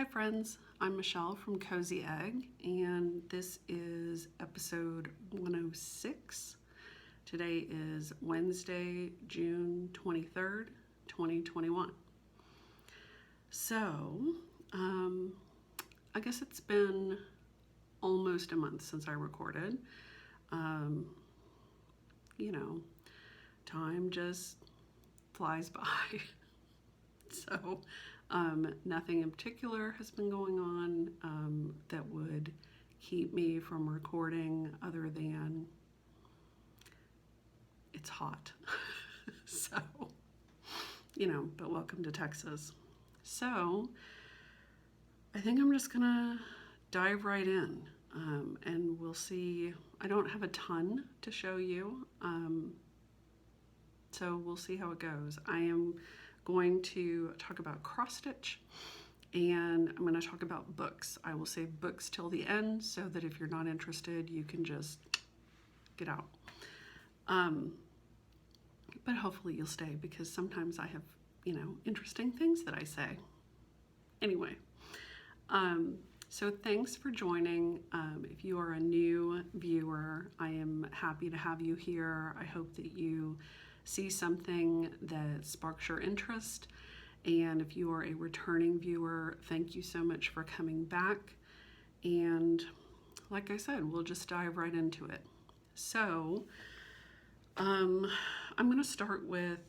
Hi friends, I'm Michelle from Cozy Egg, and this is episode 106. Today is Wednesday, June 23rd, 2021. So, I guess it's been almost a month since I recorded. Time just flies by. So, nothing in particular has been going on that would keep me from recording other than it's hot. So, but welcome to Texas. So, I think I'm just gonna dive right in and we'll see. I don't have a ton to show you, so we'll see how it goes. I am going to talk about cross stitch, and I'm going to talk about books. I will save books till the end so that if you're not interested, you can just get out. But hopefully you'll stay because sometimes I have, interesting things that I say. Anyway, so thanks for joining. If you are a new viewer, I am happy to have you here. I hope that you see something that sparks your interest. And if you are a returning viewer, thank you so much for coming back. And like I said, we'll just dive right into it. So I'm going to start with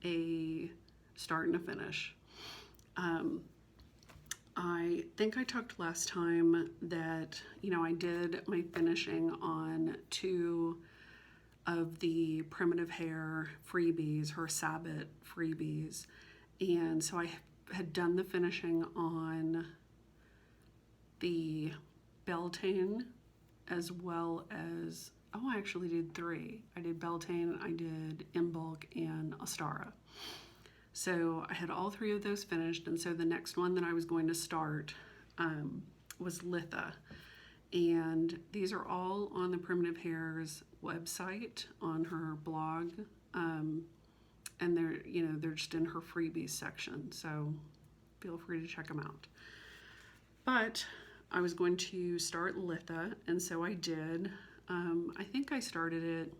a start and a finish. I think I talked last time that, I did my finishing on 2 of the Primitive Hair freebies, her Sabbath freebies. And so I had done the finishing on the Beltane as well as, I actually did 3. I did Beltane, I did Imbolc, and Ostara. So I had all 3 of those finished, and so the next one that I was going to start was Litha. And these are all on the Primitive Hair's website, on her blog, and they're just in her freebies section, so feel free to check them out. But I was going to start Litha, and so I did. I think I started it,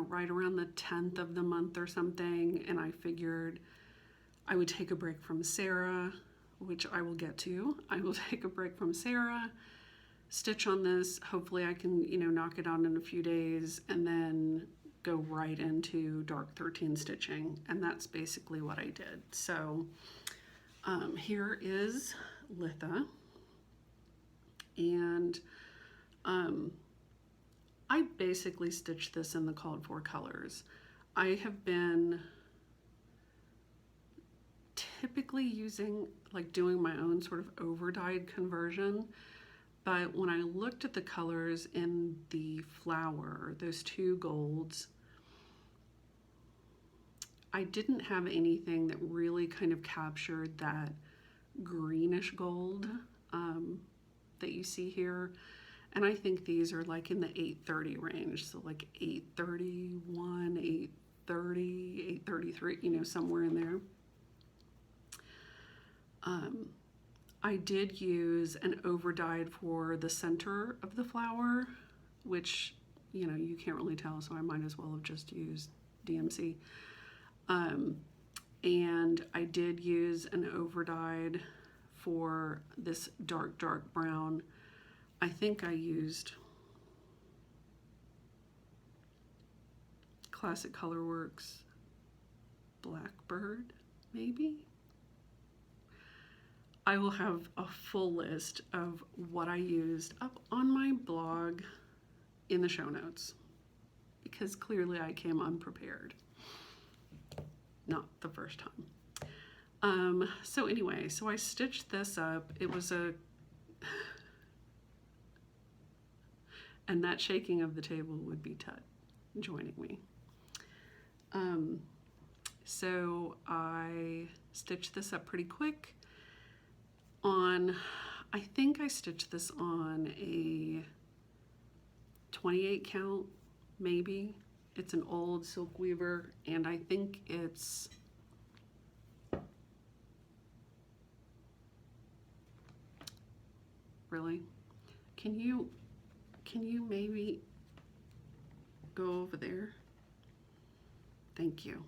right around the 10th of the month or something, and I figured I would take a break from Sarah, which I will get to. I will take a break from Sarah, stitch on this. Hopefully I can, knock it out in a few days and then go right into dark 13 stitching. And that's basically what I did. So here is Litha. And I basically stitched this in the called for colors. I have been typically doing my own sort of over-dyed conversion, but when I looked at the colors in the flower, those 2 golds, I didn't have anything that really kind of captured that greenish gold that you see here. And I think these are like in the 830 range, so like 831, 830, 833, somewhere in there. I did use an over-dyed for the center of the flower, which, you can't really tell, so I might as well have just used DMC. And I did use an over-dyed for this dark brown. I think I used Classic Colorworks Blackbird, maybe? I will have a full list of what I used up on my blog in the show notes, because clearly I came unprepared. Not the first time. So anyway, so I stitched this up. It was and that shaking of the table would be Tut joining me. So I stitched this up pretty quick. I think I stitched this on a 28 count, maybe. It's an old silk weaver, and I think it's Really? Can you maybe go over there? Thank you.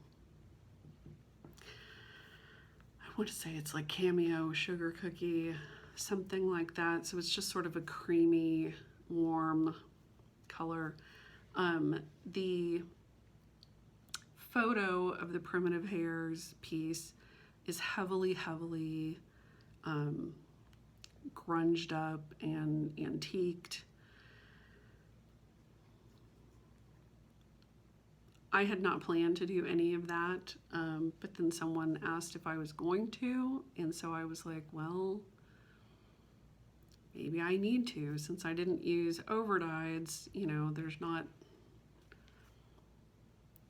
I want to say it's like Cameo Sugar Cookie, something like that. So it's just sort of a creamy, warm color. The photo of the Primitive Hairs piece is heavily grunged up and antiqued. I had not planned to do any of that, but then someone asked if I was going to, and so I was like, well, maybe I need to, since I didn't use overdyes, you know, there's not,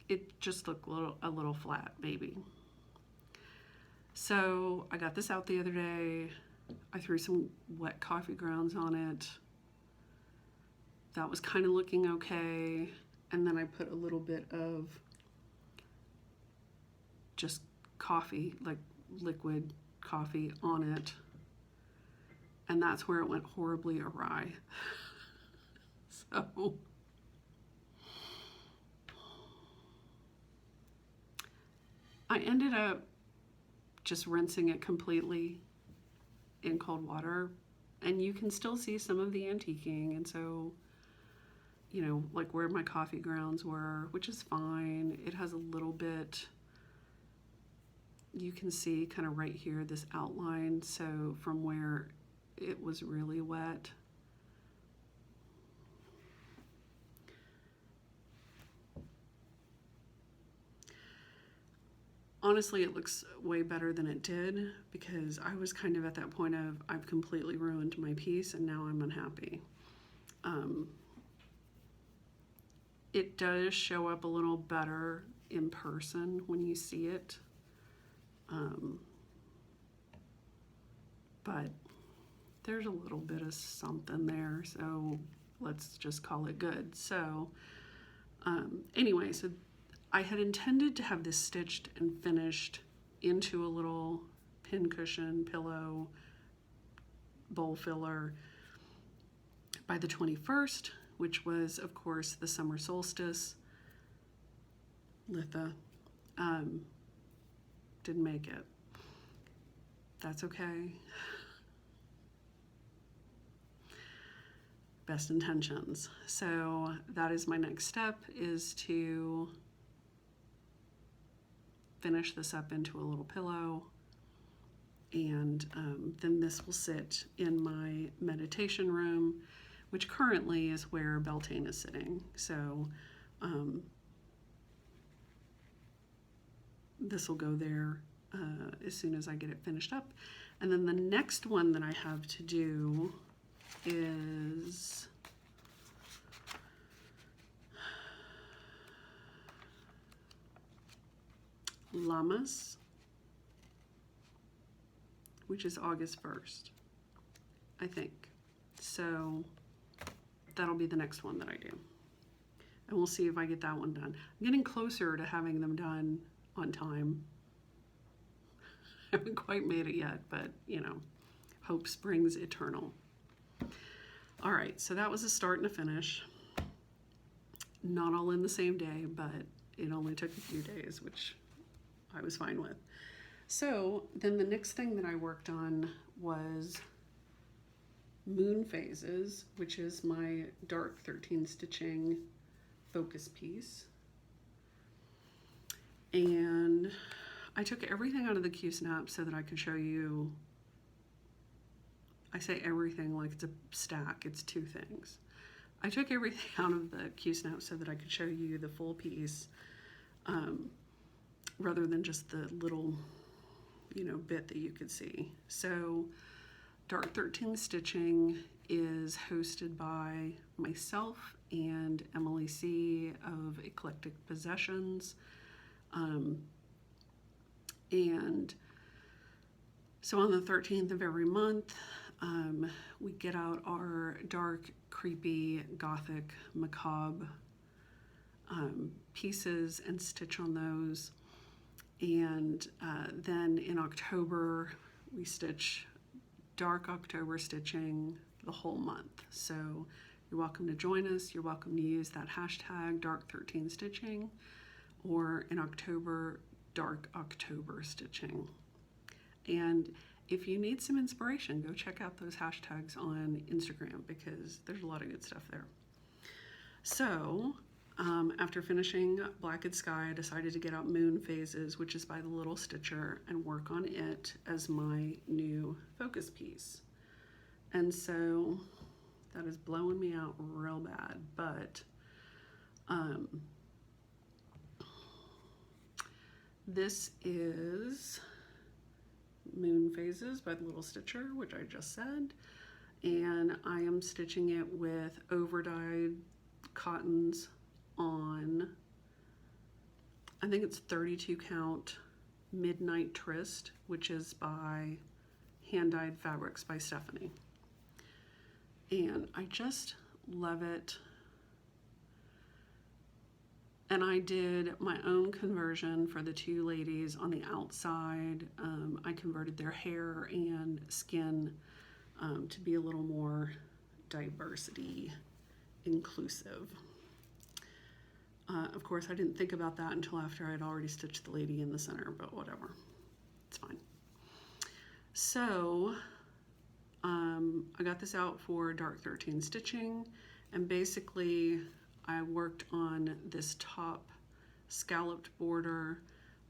it just looked a little flat, maybe. So I got this out the other day. I threw some wet coffee grounds on it. That was kind of looking okay. And then I put a little bit of just coffee, like liquid coffee on it. And that's where it went horribly awry. So I ended up just rinsing it completely in cold water, and you can still see some of the antiquing, and so, you know, like where my coffee grounds were, which is fine. It has a little bit, you can see kind of right here, this outline, so from where it was really wet. Honestly, it looks way better than it did, because I was kind of at that point of, I've completely ruined my piece and now I'm unhappy. It does show up a little better in person when you see it. But there's a little bit of something there, so let's just call it good. So anyway, so I had intended to have this stitched and finished into a little pincushion, pillow, bowl filler by the 21st, which was, of course, the summer solstice. Litha didn't make it. That's okay. Best intentions. So that is my next step, is to finish this up into a little pillow, and then this will sit in my meditation room, which currently is where Beltane is sitting. So this will go there as soon as I get it finished up. And then the next one that I have to do is Llamas, which is August 1st, I think. So that'll be the next one that I do. And we'll see if I get that one done. I'm getting closer to having them done on time. I haven't quite made it yet, but you know, hope springs eternal. All right, so that was a start and a finish. Not all in the same day, but it only took a few days, which I was fine with. So then the next thing that I worked on was Moon Phases, which is my dark 13 stitching focus piece. And I took everything out of the Q-snap so that I could show you, I say everything like it's a stack, it's two things. I took everything out of the Q-snap so that I could show you the full piece, rather than just the little, you know, bit that you could see. So Dark 13 Stitching is hosted by myself and Emily C. of Eclectic Possessions. And so on the 13th of every month, we get out our dark, creepy, gothic, macabre pieces and stitch on those. And then in October, we stitch dark October stitching the whole month. So you're welcome to join us. You're welcome to use that hashtag Dark13 Stitching, or in October, Dark October Stitching. And if you need some inspiration, go check out those hashtags on Instagram, because there's a lot of good stuff there. So after finishing Blacked Sky, I decided to get out Moon Phases, which is by the Little Stitcher, and work on it as my new focus piece. And so that is blowing me out real bad, but this is Moon Phases by the Little Stitcher, which I just said, and I am stitching it with overdyed cottons on, I think it's 32 count Midnight Tryst, which is by Hand Dyed Fabrics by Stephanie. And I just love it. And I did my own conversion for the two ladies on the outside. I converted their hair and skin to be a little more diversity inclusive. Of course, I didn't think about that until after I'd already stitched the lady in the center, but whatever, it's fine. So I got this out for Dark13 Stitching, and basically I worked on this top scalloped border.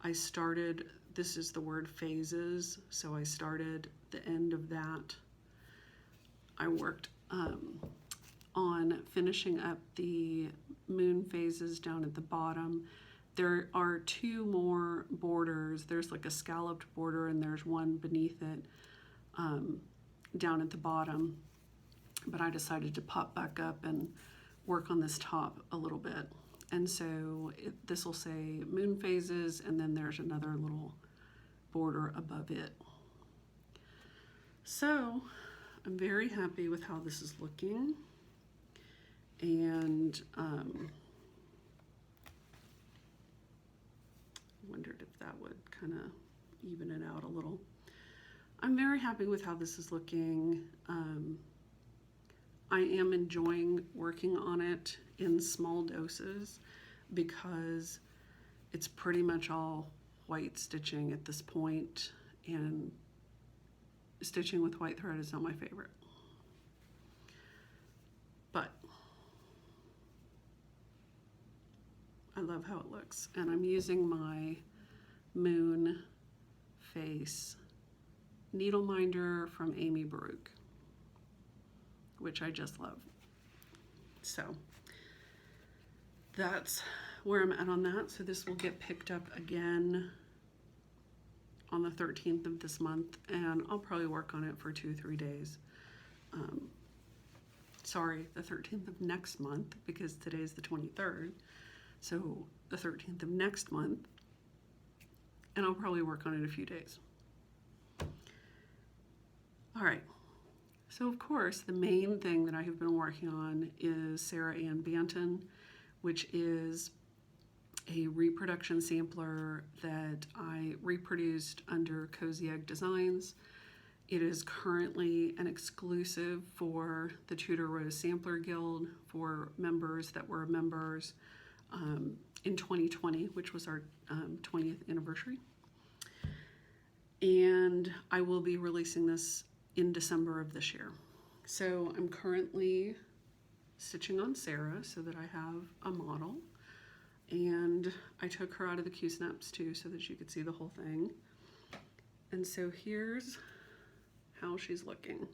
I started, this is the word phases, so I started the end of that. I worked on finishing up the moon phases down at the bottom. There are two more borders. There's like a scalloped border, and there's one beneath it down at the bottom. But I decided to pop back up and work on this top a little bit. And so this will say moon phases, and then there's another little border above it. So I'm very happy with how this is looking. And wondered if that would kind of even it out a little. I'm very happy with how this is looking. I am enjoying working on it in small doses, because it's pretty much all white stitching at this point, and stitching with white thread is not my favorite. But I love how it looks, and I'm using my Moon Face needle minder from Amy Baruch, which I just love. So that's where I'm at on that. So this will get picked up again on the 13th of this month, and I'll probably work on it for 2-3 days. Sorry, the 13th of next month, because today's the 23rd. So the 13th of next month, and I'll probably work on it a few days. All right, so of course the main thing that I have been working on is Sarah Ann Banton, which is a reproduction sampler that I reproduced under Cozy Egg Designs. It is currently an exclusive for the Tudor Rose Sampler Guild for members that were members in 2020, which was our 20th anniversary. And I will be releasing this in December of this year. So I'm currently stitching on Sarah so that I have a model. And I took her out of the Q-snaps too so that you could see the whole thing. And so here's how she's looking.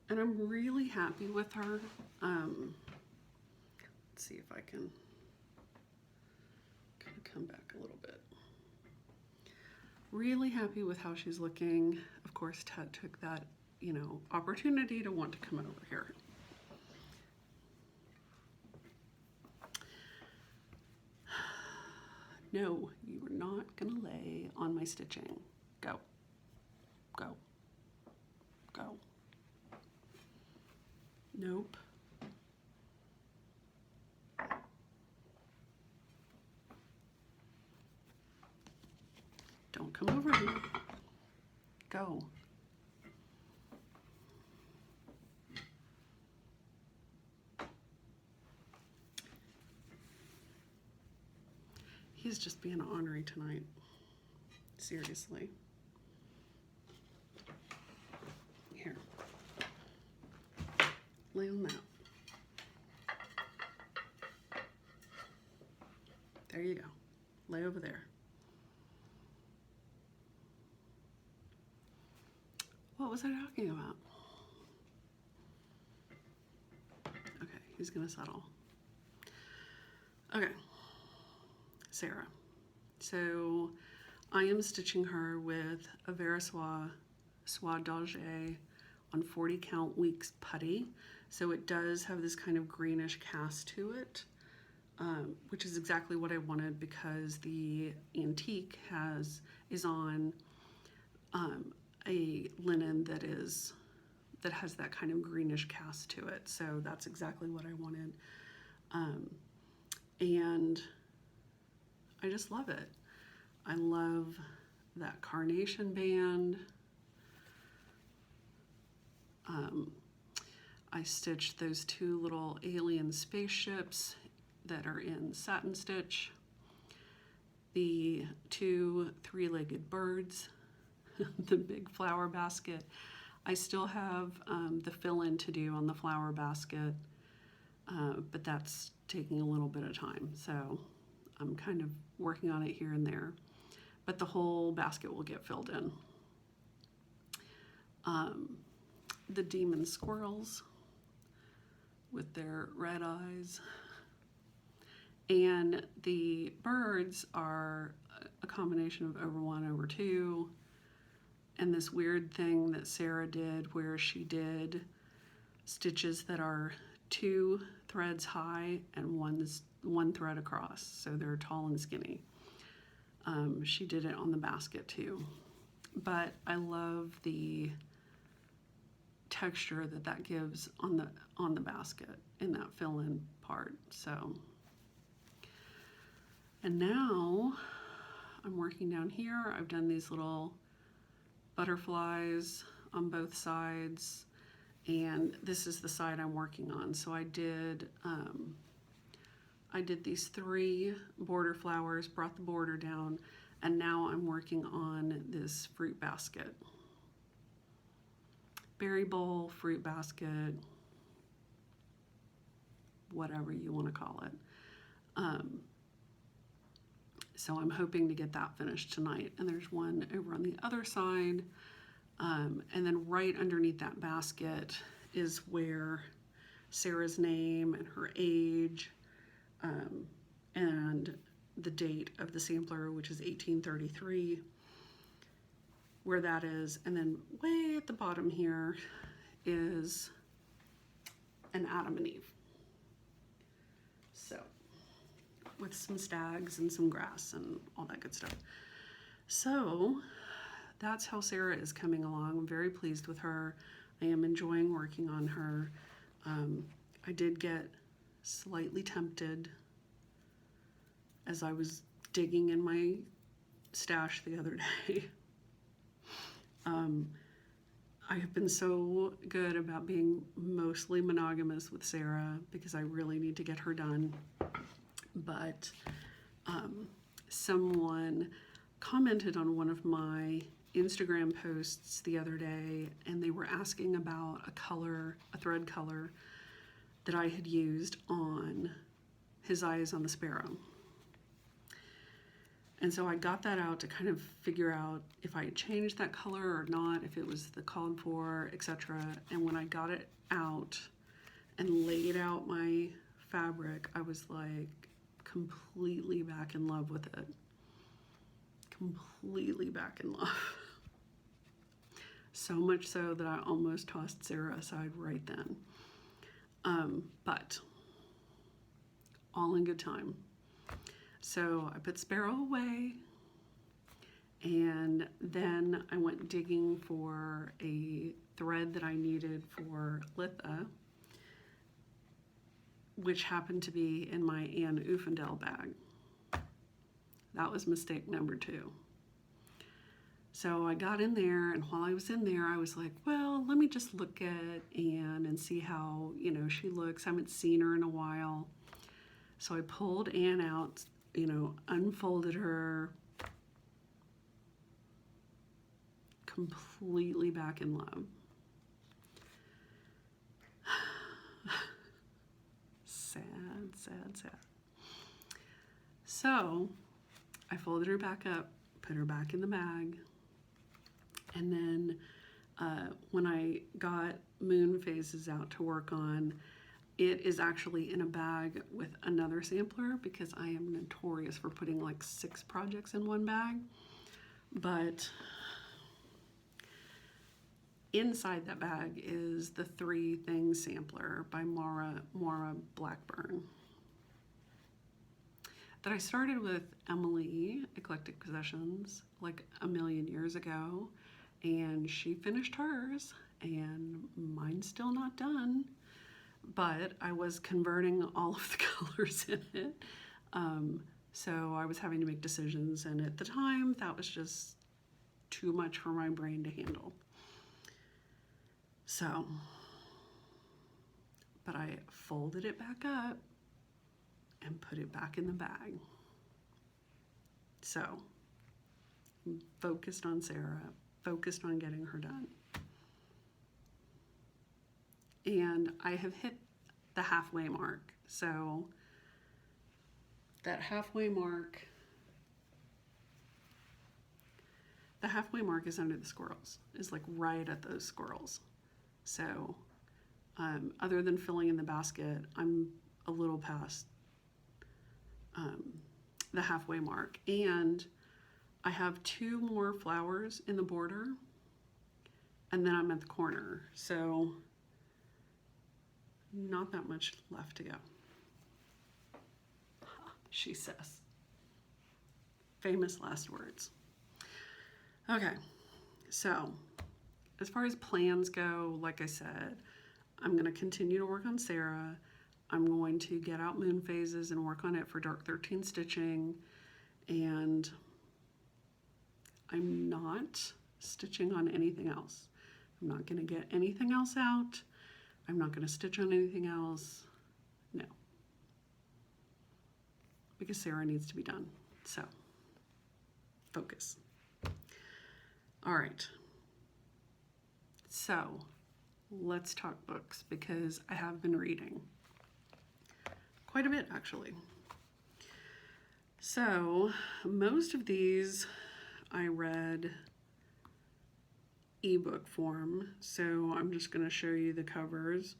And I'm really happy with her. Let's see if I can kind of come back a little bit. Really happy with how she's looking. Of course, Ted took that, opportunity to want to come over here. No, you are not gonna lay on my stitching. Go, go, go. Nope. Don't come over here. Go. He's just being ornery tonight. Seriously. Here. Lay on that. There you go. Lay over there. What was I talking about? Okay, he's gonna settle. Okay, Sarah. So I am stitching her with a Verissois Soie d'Alger on 40 count weeks putty. So it does have this kind of greenish cast to it, which is exactly what I wanted because the antique is on a linen that has that kind of greenish cast to it. So that's exactly what I wanted. And I just love it. I love that carnation band. I stitched those two little alien spaceships that are in satin stitch. The two three-legged birds, the big flower basket. I still have the fill-in to do on the flower basket, but that's taking a little bit of time. So I'm kind of working on it here and there, but the whole basket will get filled in. The demon squirrels with their red eyes. And the birds are a combination of over 1 over 2 and this weird thing that Sarah did where she did stitches that are 2 threads high and one thread across, so they're tall and skinny. She did it on the basket too, but I love the texture that gives on the basket in that fill-in part. So, and now I'm working down here. I've done these little butterflies on both sides, and this is the side I'm working on. So I did these 3 border flowers, brought the border down, and now I'm working on this fruit basket. Berry bowl, fruit basket, whatever you want to call it. So I'm hoping to get that finished tonight. And there's one over on the other side. And then right underneath that basket is where Sarah's name and her age and the date of the sampler, which is 1833, where that is. And then way at the bottom here is an Adam and Eve. So, with some stags and some grass and all that good stuff. So, that's how Sarah is coming along. I'm very pleased with her. I am enjoying working on her. I did get slightly tempted as I was digging in my stash the other day. I have been so good about being mostly monogamous with Sarah because I really need to get her done. But someone commented on one of my Instagram posts the other day, and they were asking about a thread color that I had used on His Eyes on the Sparrow. And so I got that out to kind of figure out if I had changed that color or not, if it was the called for, etc. And when I got it out and laid out my fabric, I was like completely back in love with it. Completely back in love. So much so that I almost tossed Sarah aside right then. But all in good time. So I put Sparrow away, and then I went digging for a thread that I needed for Litha, which happened to be in my Ann Banton bag. That was mistake number 2. So I got in there, and while I was in there, I was like, well, let me just look at Ann and see how, she looks. I haven't seen her in a while. So I pulled Ann out, unfolded her, completely back in love. Sad, sad, sad. So I folded her back up, put her back in the bag, and then when I got moon phases out to work on, it is actually in a bag with another sampler because I am notorious for putting like 6 projects in one bag. But inside that bag is the 3 Things sampler by Maura Blackburn that I started with Emily, Eclectic Possessions, like a million years ago, and she finished hers, and mine's still not done, but I was converting all of the colors in it, so I was having to make decisions, and at the time, that was just too much for my brain to handle. So, but I folded it back up and put it back in the bag. So, I'm focused on Sarah, focused on getting her done. And I have hit the halfway mark. So, that halfway mark, the halfway mark is under the squirrels, is like right at those squirrels. So, other than filling in the basket, I'm a little past the halfway mark, and I have 2 more flowers in the border, and then I'm at the corner, so not that much left to go, she says. Famous last words. Okay, so as far as plans go, like I said, I'm going to continue to work on Sarah. I'm going to get out moon phases and work on it for Dark 13 stitching, and I'm not stitching on anything else. I'm not going to get anything else out. I'm not going to stitch on anything else. No. Because Sarah needs to be done. So, focus. All right. So, let's talk books because I have been reading. Quite a bit, actually. So, most of these I read ebook form, so I'm just going to show you the covers.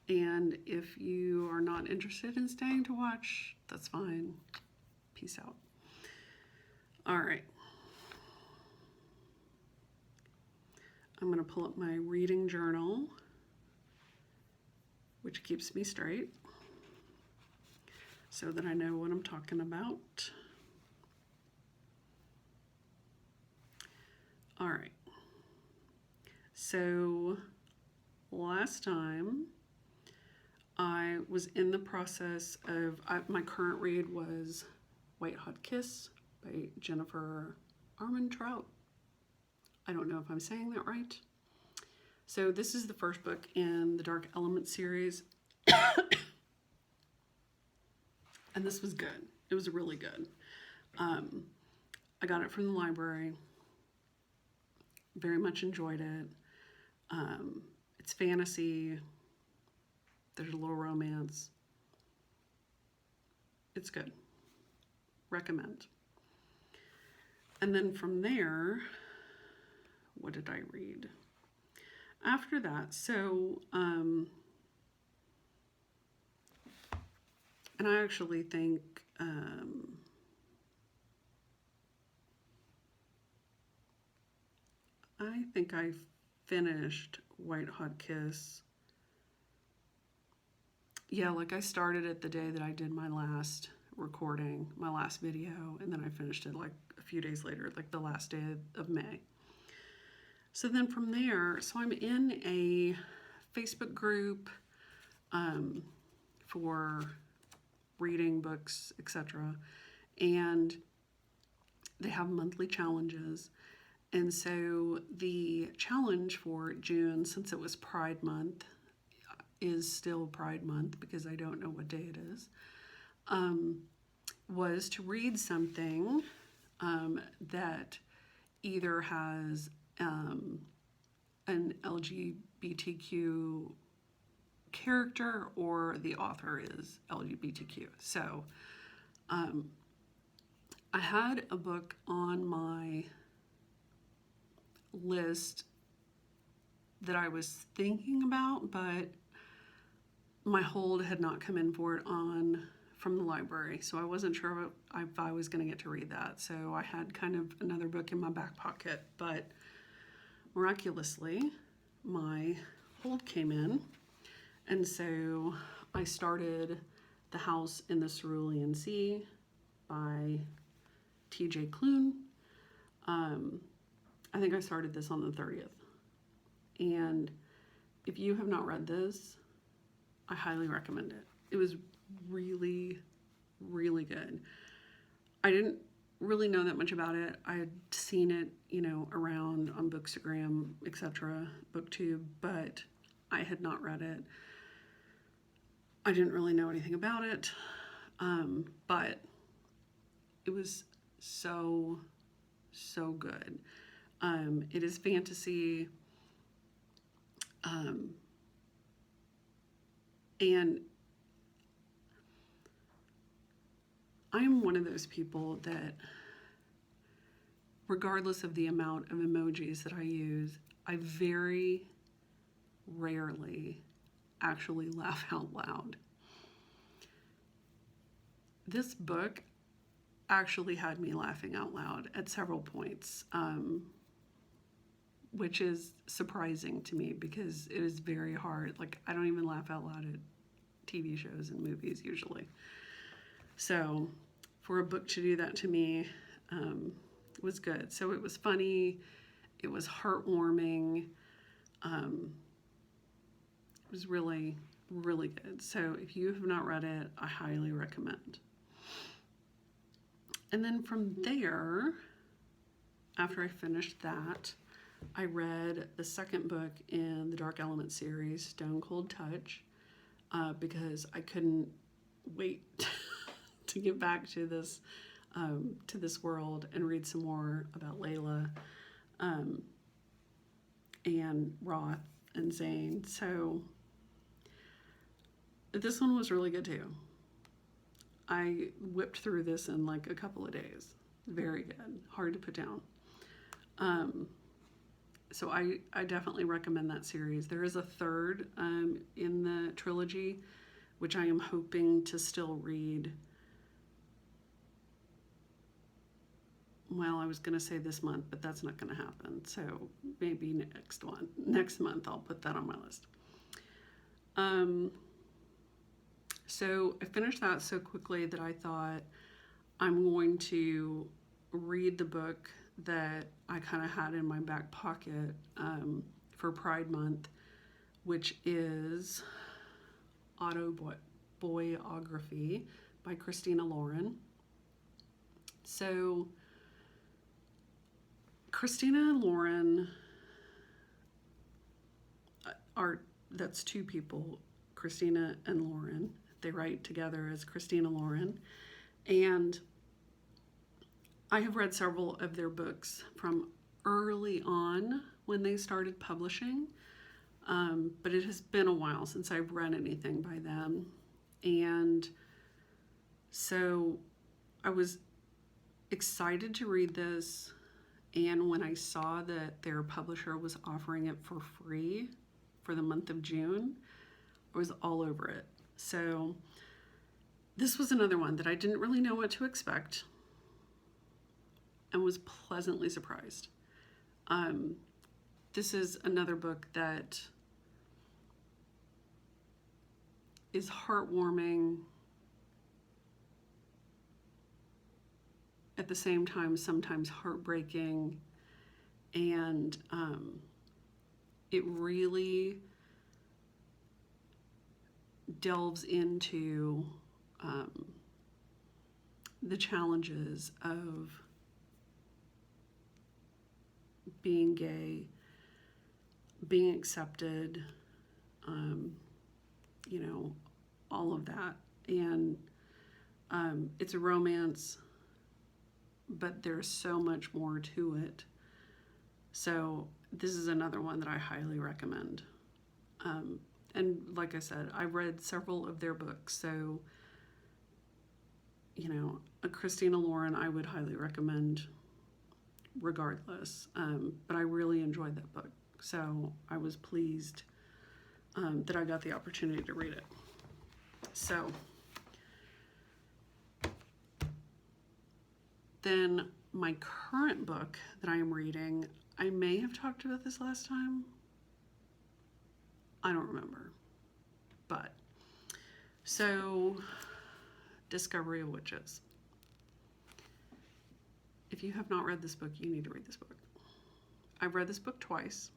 And if you are not interested in staying to watch, that's fine. Peace out. All right. I'm going to pull up my reading journal, which keeps me straight, so that I know what I'm talking about. All right. So last time I was in the process of, my current read was White Hot Kiss by Jennifer Armentrout. I don't know if I'm saying that right. So this is the first book in the Dark Element series. And this was good. It was really good. I got it from the library. Very much enjoyed it. It's fantasy. There's a little romance. It's good. Recommend. And then from there, what did I read? After that, so, and I actually think, I finished White Hot Kiss. Yeah, like I started it the day that I did my last recording, my last video, and then I finished it like a few days later, like the last day of May. So then from there, so I'm in a Facebook group for reading books, etc. And they have monthly challenges. And so the challenge for June, since it was Pride Month, is still Pride Month because I don't know what day it is, was to read something that either has an LGBTQ character or the author is LGBTQ. So I had a book on my list that I was thinking about, but my hold had not come in for it from the library, so I wasn't sure if I was going to get to read that. So I had kind of another book in my back pocket, but miraculously, my hold came in, and so I started The House in the Cerulean Sea by T.J. Cloon. I think I started this on the 30th. And if you have not read this, I highly recommend it. It was really, really good. I didn't really know that much about it. I had seen it, around on Bookstagram, etc., BookTube, but I had not read it. I didn't really know anything about it, but it was so, so good. It is fantasy, and I'm one of those people that, regardless of the amount of emojis that I use, I very rarely actually laugh out loud. This book actually had me laughing out loud at several points, which is surprising to me because it is very hard. Like, I don't even laugh out loud at TV shows and movies usually. So for a book to do that to me was good. So it was funny. It was heartwarming. It was really, really good. So if you have not read it, I highly recommend. And then from there, after I finished that, I read the second book in the Dark Element series, Stone Cold Touch, because I couldn't wait to get back to this world and read some more about Layla and Roth and Zane. So this one was really good too. I whipped through this in like a couple of days. Very good. Hard to put down. So I definitely recommend that series. There is a third in the trilogy, which I am hoping to still read. Well, I was going to say this month, but that's not going to happen. So maybe next month I'll put that on my list. So I finished that so quickly that I thought I'm going to read the book that I kind of had in my back pocket for Pride Month, which is Autobiography by Christina Lauren. So Christina and Lauren that's two people, Christina and Lauren. They write together as Christina Lauren. And I have read several of their books from early on when they started publishing, but it has been a while since I've read anything by them. And so I was excited to read this, and when I saw that their publisher was offering it for free for the month of June, I was all over it. So this was another one that I didn't really know what to expect and was pleasantly surprised. This is another book that is heartwarming, at the same time sometimes heartbreaking, and it really delves into the challenges of being gay, being accepted, you know, all of that. And it's a romance, but there's so much more to it. So this is another one that I highly recommend. And like I said, I read several of their books, so, you know, Christina Lauren I would highly recommend regardless. But I really enjoyed that book, so I was pleased that I got the opportunity to read it. So then my current book that I am reading, I may have talked about this last time. I don't remember. But, so, Discovery of Witches. If you have not read this book, you need to read this book. I've read this book twice.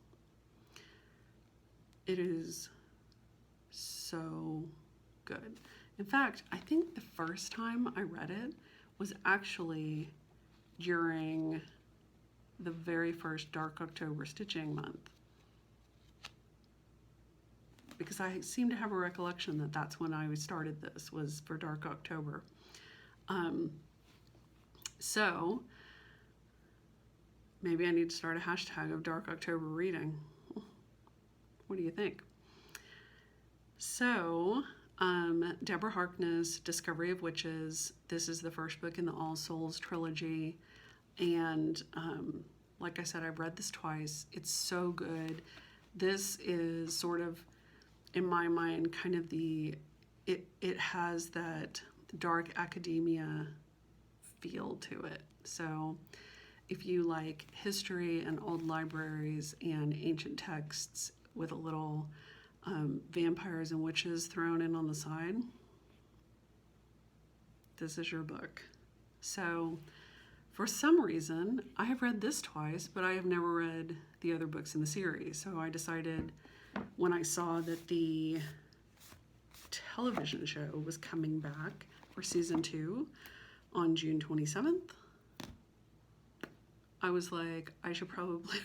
It is so good. In fact, I think the first time I read it was actually during the very first Dark October stitching month, because I seem to have a recollection that that's when I started this, was for Dark October. So maybe I need to start a hashtag of Dark October reading. What do you think? So Deborah Harkness, Discovery of Witches. This is the first book in the All Souls trilogy. And like I said, I've read this twice. It's so good. This is sort of, in my mind, kind of it has that dark academia feel to it. So if you like history and old libraries and ancient texts with a little vampires and witches thrown in on the side, this is your book. So for some reason, I have read this twice, but I have never read the other books in the series. So I decided, when I saw that the television show was coming back for season 2 on June 27th, I was like, I should probably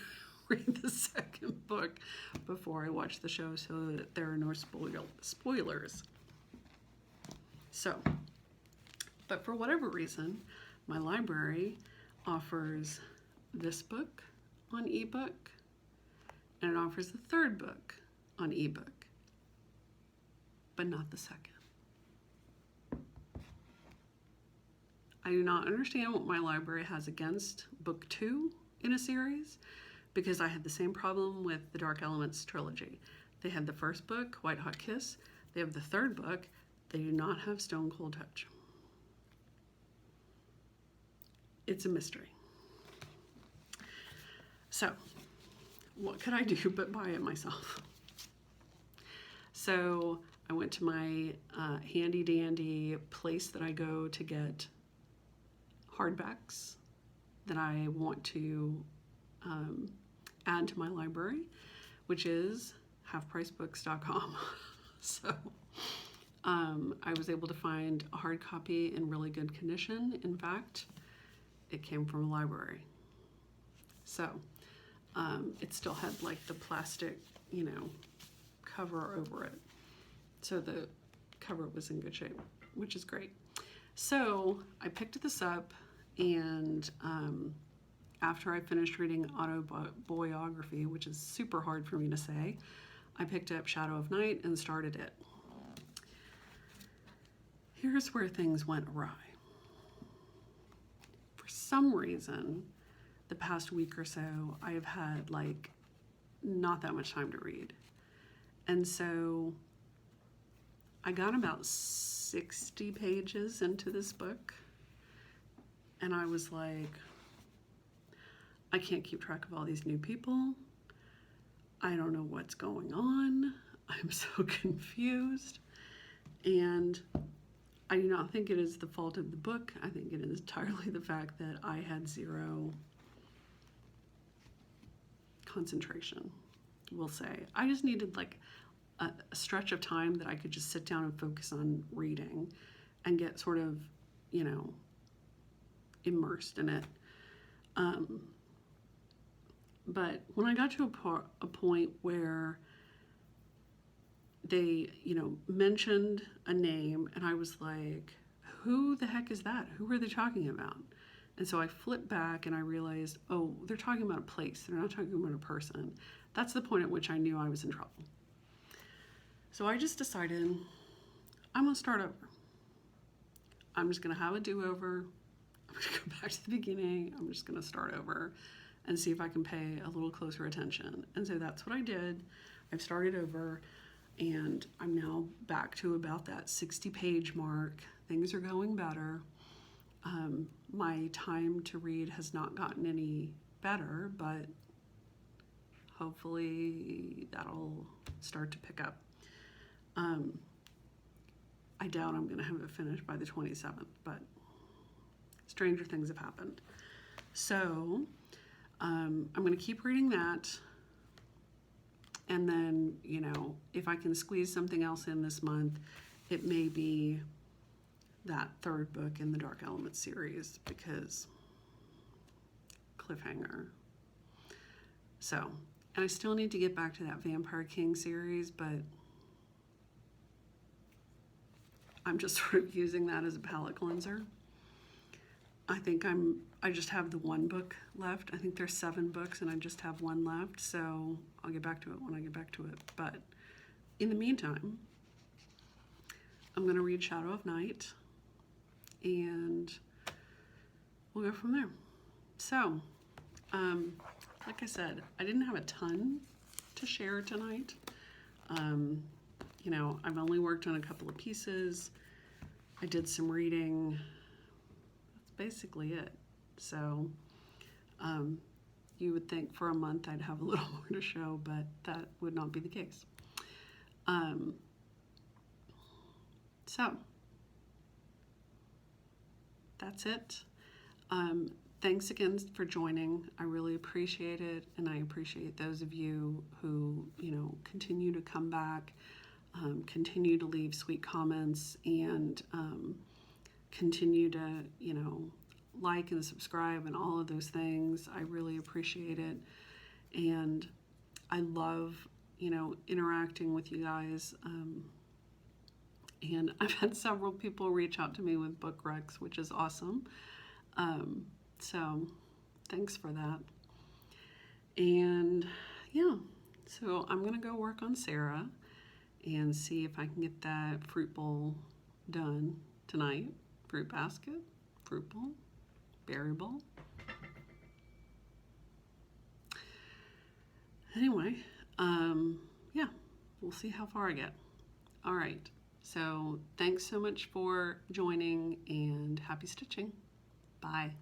read the second book before I watch the show so that there are no spoilers. So, but for whatever reason, my library offers this book on ebook, and it offers the third book on ebook, but not the second. I do not understand what my library has against book 2 in a series, because I had the same problem with the Dark Elements trilogy. They had the first book, White Hot Kiss. They have the third book. They do not have Stone Cold Touch. It's a mystery. So, what could I do but buy it myself? So I went to my handy dandy place that I go to get hardbacks that I want to add to my library, which is halfpricebooks.com. So I was able to find a hard copy in really good condition. In fact, it came from a library. So it still had like the plastic, you know, cover over it. So the cover was in good shape, which is great. So I picked this up, and after I finished reading autobiography, which is super hard for me to say, I picked up Shadow of Night and started it. Here's where things went awry. For some reason, the past week or so, I've had like not that much time to read. And so I got about 60 pages into this book, and I was like, I can't keep track of all these new people. I don't know what's going on. I'm so confused. And I do not think it is the fault of the book. I think it is entirely the fact that I had zero concentration, we'll say. I just needed like a stretch of time that I could just sit down and focus on reading and get sort of, you know, immersed in it. But when I got to a point where they, mentioned a name, and I was like, who the heck is that? Who are they talking about? And so I flipped back and I realized, oh, they're talking about a place. They're not talking about a person. That's the point at which I knew I was in trouble. So I just decided I'm going to start over. I'm just going to have a do-over. I'm going to go back to the beginning. I'm just going to start over and see if I can pay a little closer attention. And so that's what I did. I've started over, and I'm now back to about that 60-page mark. Things are going better. My time to read has not gotten any better, but hopefully that'll start to pick up. I doubt I'm going to have it finished by the 27th, but stranger things have happened. So I'm going to keep reading that. And then, if I can squeeze something else in this month, it may be that third book in the Dark Elements series, because cliffhanger. So, and I still need to get back to that Vampire King series, but I'm just sort of using that as a palate cleanser. I think I just have the one book left. I think there's 7 books and I just have one left, so I'll get back to it when I get back to it. But in the meantime, I'm going to read Shadow of Night, and we'll go from there. So, like I said, I didn't have a ton to share tonight. I've only worked on a couple of pieces. I did some reading. That's basically it. So, you would think for a month I'd have a little more to show, but that would not be the case. So, that's it. Thanks again for joining. I really appreciate it, and I appreciate those of you who, continue to come back, continue to leave sweet comments, and continue to, like and subscribe and all of those things. I really appreciate it, and I love, interacting with you guys. And I've had several people reach out to me with book recs, which is awesome. So thanks for that. And yeah, so I'm gonna go work on Sarah and see if I can get that fruit bowl done tonight. Fruit basket, fruit bowl, berry bowl. Anyway, yeah, we'll see how far I get. All right, so thanks so much for joining, and happy stitching. Bye.